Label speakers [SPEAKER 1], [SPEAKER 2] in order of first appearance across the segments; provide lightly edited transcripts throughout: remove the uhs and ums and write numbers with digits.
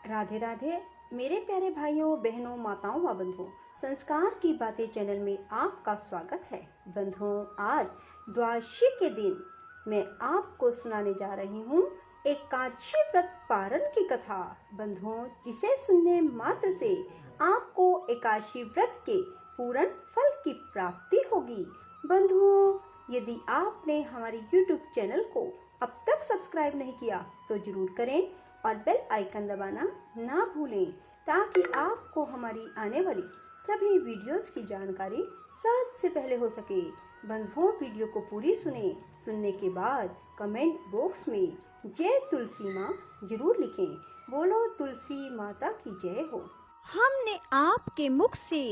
[SPEAKER 1] राधे राधे मेरे प्यारे भाइयों बहनों माताओं व बंधुओं, संस्कार की बातें चैनल में आपका स्वागत है। बंधुओं, आज द्वादशी के दिन मैं आपको सुनाने जा रही हूँ एकादशी व्रत पारण की कथा। बंधुओं, जिसे सुनने मात्र से आपको एकादशी व्रत के पूर्ण फल की प्राप्ति होगी। बंधुओं, यदि आपने हमारे YouTube चैनल को अब तक सब्सक्राइब नहीं किया तो जरूर करें और बेल आइकन दबाना ना भूलें, ताकि आपको हमारी आने वाली सभी वीडियोस की जानकारी सबसे पहले हो सके। बंधुओं, वीडियो को पूरी सुनने के बाद कमेंट बॉक्स में जय तुलसी माँ जरूर लिखें। बोलो तुलसी माता की जय हो।
[SPEAKER 2] हमने आपके मुख से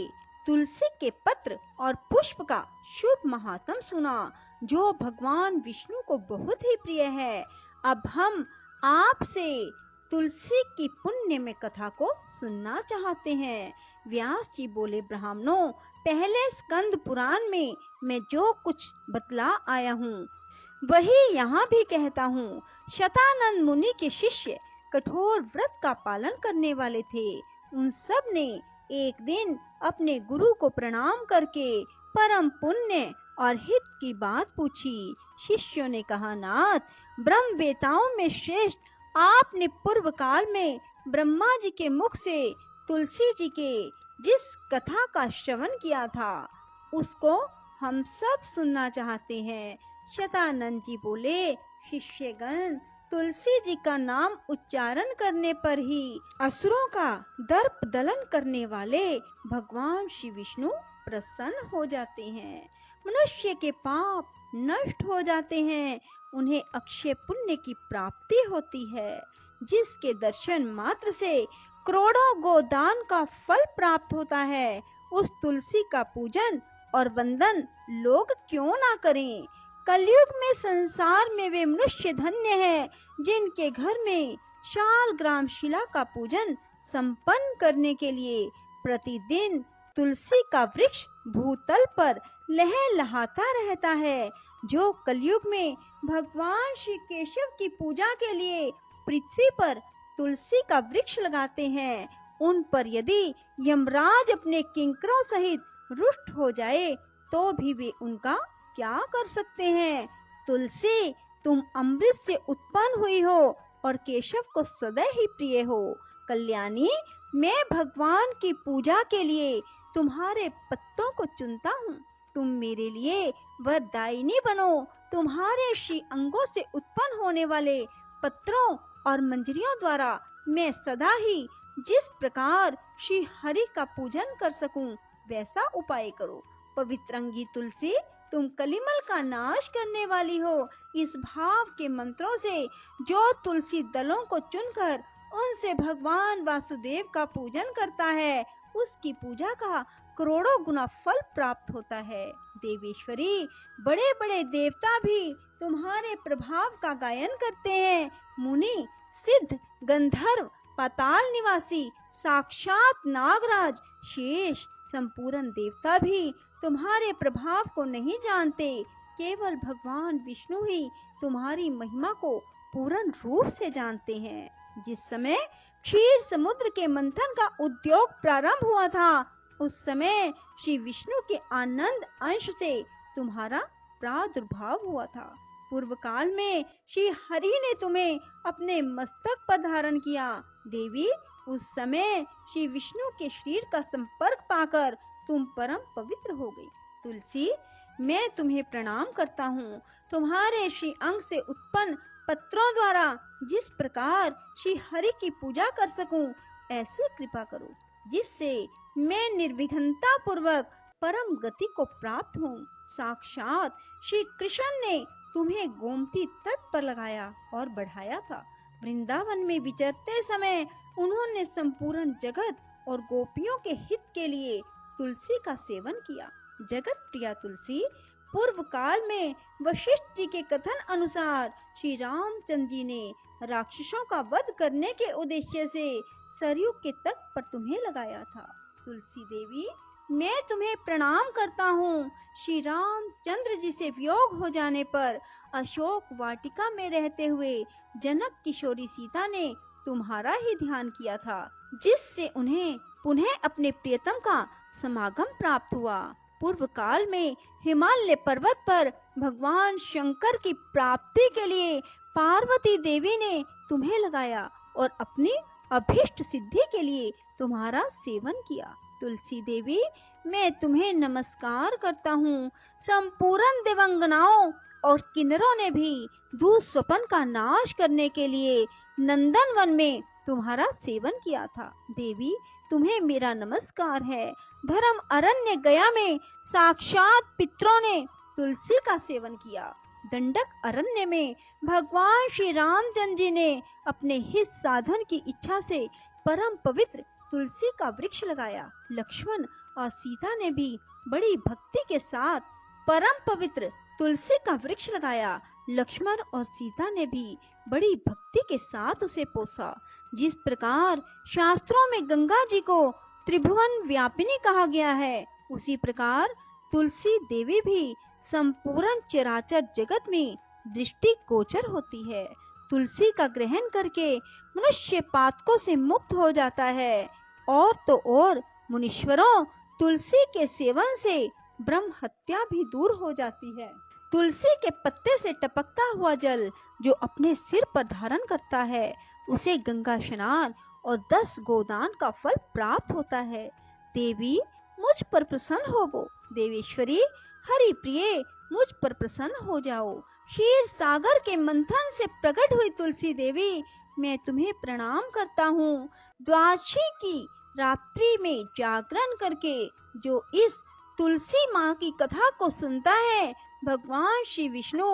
[SPEAKER 2] तुलसी के पत्र और पुष्प का शुभ महात्म सुना, जो भगवान विष्णु को बहुत ही प्रिय है। अब हम आपसे तुलसी की पुण्य में कथा को सुनना चाहते हैं। व्यास जी बोले, ब्राह्मणों, पहले स्कंद पुराण में मैं जो कुछ बतला आया हूँ वही यहाँ भी कहता हूँ। शतानंद मुनि के शिष्य कठोर व्रत का पालन करने वाले थे। उन सब ने एक दिन अपने गुरु को प्रणाम करके परम पुण्य और हित की बात पूछी। शिष्यों ने कहा, नाथ, ब्रह्मवेताओं में श्रेष्ठ आपने पूर्व काल में ब्रह्मा जी के मुख से तुलसी जी के जिस कथा का श्रवण किया था उसको हम सब सुनना चाहते हैं। शतानंद जी बोले, शिष्यगण, तुलसी जी का नाम उच्चारण करने पर ही असुरों का दर्प दलन करने वाले भगवान श्री विष्णु प्रसन्न हो जाते हैं। मनुष्य के पाप नष्ट हो जाते हैं, उन्हें अक्षय पुण्य की प्राप्ति होती है, जिसके दर्शन मात्र से करोड़ों गोदान का फल प्राप्त होता है। उस तुलसी का पूजन और वंदन लोग क्यों ना करें। कलयुग में संसार में वे मनुष्य धन्य हैं जिनके घर में शाल ग्राम शिला का पूजन संपन्न करने के लिए प्रतिदिन तुलसी का वृक्ष भूतल पर लहलहाता रहता है। जो कलयुग में भगवान श्री केशव की पूजा के लिए पृथ्वी पर तुलसी का वृक्ष लगाते हैं, उन पर यदि यमराज अपने किंकरों सहित रुष्ट हो जाए तो भी वे उनका क्या कर सकते हैं। तुलसी, तुम अमृत से उत्पन्न हुई हो और केशव को सदा ही प्रिय हो। कल्याणी, मैं भगवान की पूजा के लिए तुम्हारे पत्तों को चुनता हूँ। तुम मेरे लिए वरदायिनी बनो। तुम्हारे श्री अंगों से उत्पन्न होने वाले पत्रों और मंजरियों द्वारा मैं सदा ही जिस प्रकार श्री हरि का पूजन कर सकूं वैसा उपाय करो। पवित्रंगी तुलसी, तुम कलिमल का नाश करने वाली हो। इस भाव के मंत्रों से जो तुलसी दलों को चुनकर उनसे भगवान वासुदेव का पूजन करता है, उसकी पूजा का करोड़ों गुना फल प्राप्त होता है। देवेश्वरी, बड़े बड़े देवता भी तुम्हारे प्रभाव का गायन करते हैं। मुनि, सिद्ध, गंधर्व, पाताल निवासी, साक्षात नागराज, शेष, संपूर्ण देवता भी तुम्हारे प्रभाव को नहीं जानते। केवल भगवान विष्णु ही तुम्हारी महिमा को पूर्ण रूप से जानते हैं। जिस समय क्षीर समुद्र के मंथन का उद्योग प्रारंभ हुआ था, उस समय श्री विष्णु के आनंद अंश से तुम्हारा प्रादुर्भाव हुआ था। पूर्व काल में श्री हरि ने तुम्हें अपने मस्तक पर धारण किया। देवी, उस समय श्री विष्णु के शरीर का संपर्क पाकर तुम परम पवित्र हो गई। तुलसी, मैं तुम्हें प्रणाम करता हूँ। तुम्हारे श्री अंग से उत्पन्न पत्रों द्वारा जिस प्रकार श्री हरि की पूजा कर सकूं, ऐसी कृपा करो जिससे मैं निर्विघ्नता पूर्वक परम गति को प्राप्त हूँ। साक्षात श्री कृष्ण ने तुम्हें गोमती तट पर लगाया और बढ़ाया था। वृंदावन में विचरते समय उन्होंने संपूर्ण जगत और गोपियों के हित के लिए तुलसी का सेवन किया। जगत प्रिया तुलसी, पूर्व काल में वशिष्ठ जी के कथन अनुसार श्री रामचंद्र जी ने राक्षसों का वध करने के उद्देश्य से सरयू के तट पर तुम्हें लगाया था। तुलसी देवी, मैं तुम्हें प्रणाम करता हूँ। श्री रामचंद्र जी से वियोग हो जाने पर अशोक वाटिका में रहते हुए जनक किशोरी सीता ने तुम्हारा ही ध्यान किया था, जिससे उन्हें पुनः अपने प्रियतम का समागम प्राप्त हुआ। पूर्व काल में हिमालय पर्वत पर भगवान शंकर की प्राप्ति के लिए पार्वती देवी ने तुम्हें लगाया और अपनी अभीष्ट सिद्धि के लिए तुम्हारा सेवन किया। तुलसी देवी, मैं तुम्हें नमस्कार करता हूँ। संपूर्ण देवंगनाओं और किन्नरों ने भी दुःस्वप्न का नाश करने के लिए नंदन वन में तुम्हारा सेवन किया था। देवी, तुम्हें मेरा नमस्कार है। धर्म अरण्य गया में साक्षात पितरों ने तुलसी का सेवन किया। दंडक अरण्य में भगवान श्री रामचंद्र जी ने अपने हित साधन की इच्छा से परम पवित्र तुलसी का वृक्ष लगाया। लक्ष्मण और सीता ने भी बड़ी भक्ति के साथ परम पवित्र तुलसी का वृक्ष लगाया। लक्ष्मण और सीता ने भी बड़ी भक्ति के साथ उसे पोसा। जिस प्रकार शास्त्रों में गंगा जी को त्रिभुवन व्यापिनी कहा गया है, उसी प्रकार तुलसी देवी भी संपूर्ण चराचर जगत में दृष्टि गोचर होती है। तुलसी का ग्रहण करके मनुष्य पातकों से मुक्त हो जाता है। और तो और मुनीश्वरों, तुलसी के सेवन से ब्रह्म हत्या भी दूर हो जाती है। तुलसी के पत्ते से टपकता हुआ जल जो अपने सिर पर धारण करता है, उसे गंगा स्नान और 10 गोदान का फल प्राप्त होता है। देवी, मुझ पर प्रसन्न होवो। देवेश्वरी, हरि प्रिय, मुझ पर प्रसन्न हो जाओ। क्षीर सागर के मंथन से प्रकट हुई तुलसी देवी, मैं तुम्हें प्रणाम करता हूँ। द्वादशी की रात्रि में जागरण करके जो इस तुलसी माँ की कथा को सुनता है, भगवान श्री विष्णु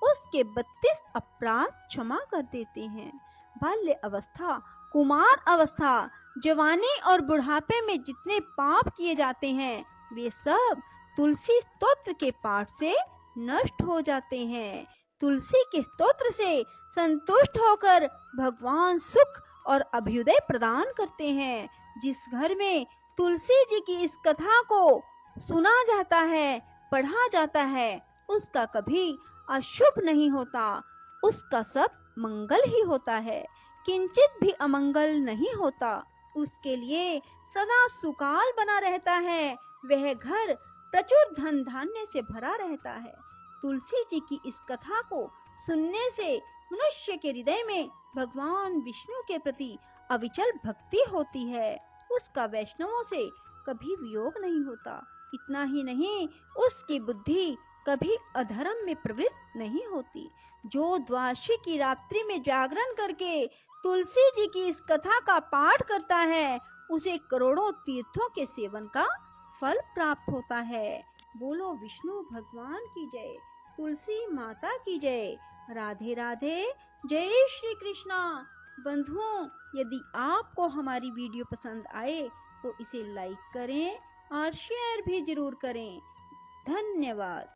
[SPEAKER 2] उसके 32 अपराध क्षमा कर देते हैं। बाल्य अवस्था, कुमार अवस्था, जवानी और बुढ़ापे में जितने पाप किए जाते हैं, वे सब तुलसी स्तोत्र के पाठ से नष्ट हो जाते हैं। तुलसी के स्तोत्र से संतुष्ट होकर भगवान सुख और अभ्युदय प्रदान करते हैं। जिस घर में तुलसी जी की इस कथा को सुना जाता है, पढ़ा जाता है, उसका कभी अशुभ नहीं होता, उसका सब मंगल ही होता है, किंचित भी अमंगल नहीं होता। उसके लिए सदा सुकाल बना रहता है, वह घर प्रचुर धन धान्य से भरा रहता है। तुलसी जी की इस कथा को सुनने से मनुष्य के हृदय में भगवान विष्णु के प्रति अविचल भक्ति होती है, उसका वैष्णवों से कभी वियोग नहीं होता। इतना ही नहीं, उसकी बुद्धि कभी अधर्म में प्रवृत्त नहीं होती। जो द्वादशी की रात्रि में जागरण करके तुलसी जी की इस कथा का पाठ करता है, उसे करोड़ों तीर्थों के सेवन का फल प्राप्त होता है। बोलो विष्णु भगवान की जय, तुलसी माता की जय। राधे राधे, जय श्री कृष्णा। बंधुओं, यदि आपको हमारी वीडियो पसंद आए तो इसे लाइक करें और शेयर भी जरूर करें। धन्यवाद।